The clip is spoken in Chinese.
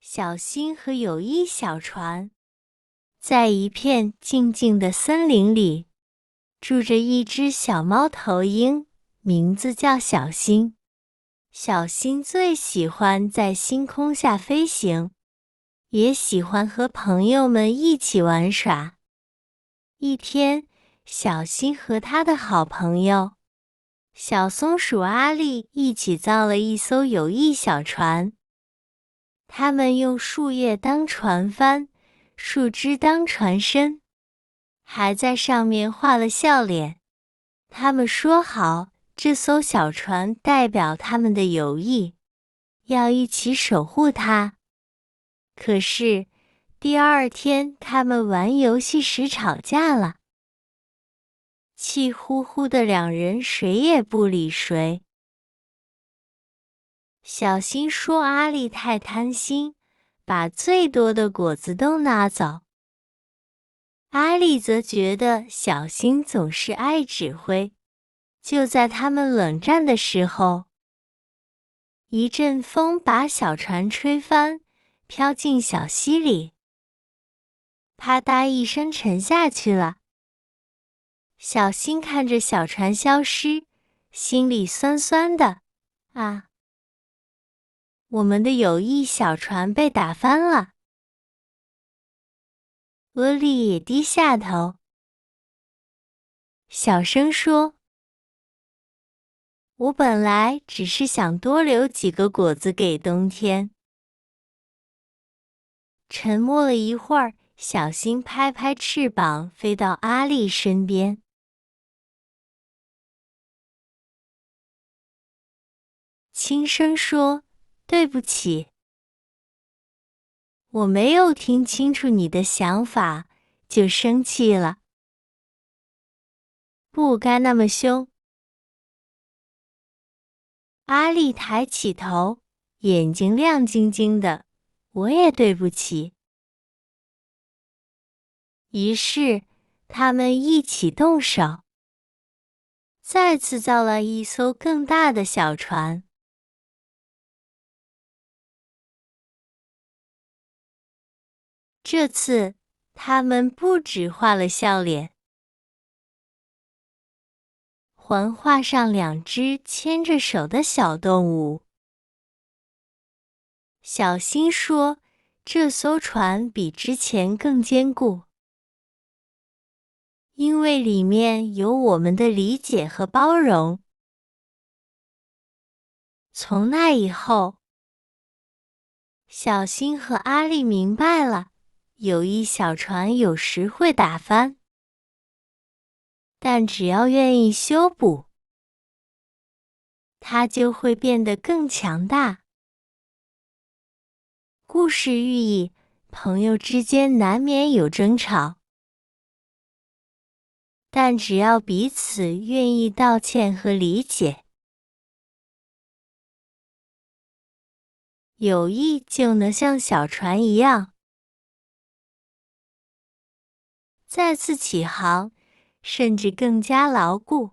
小新和友谊小船。在一片静静的森林里，住着一只小猫头鹰，名字叫小新。小新最喜欢在星空下飞行，也喜欢和朋友们一起玩耍。一天，小新和他的好朋友小松鼠阿力一起造了一艘友谊小船。他们用树叶当船帆，树枝当船身，还在上面画了笑脸。他们说好，这艘小船代表他们的友谊，要一起守护它。可是，第二天他们玩游戏时吵架了，气呼呼的两人谁也不理谁。小新说阿力太贪心，把最多的果子都拿走。阿力则觉得小新总是爱指挥。就在他们冷战的时候，一阵风把小船吹翻，飘进小溪里，啪嗒一声沉下去了。小新看着小船消失，心里酸酸的。啊，我们的友谊小船被打翻了。阿力也低下头，小声说：“我本来只是想多留几个果子给冬天。”沉默了一会儿，小新拍拍翅膀飞到阿力身边，轻声说：“对不起，我没有听清楚你的想法，就生气了。不该那么凶。”阿力抬起头，眼睛亮晶晶的，我也对不起。于是，他们一起动手，再次造了一艘更大的小船。这次，他们不只画了笑脸，还画上两只牵着手的小动物。小新说：“这艘船比之前更坚固，因为里面有我们的理解和包容。”从那以后，小新和阿力明白了，友谊小船有时会打翻，但只要愿意修补，它就会变得更强大。故事寓意：朋友之间难免有争吵，但只要彼此愿意道歉和理解，友谊就能像小船一样再次起航，甚至更加牢固。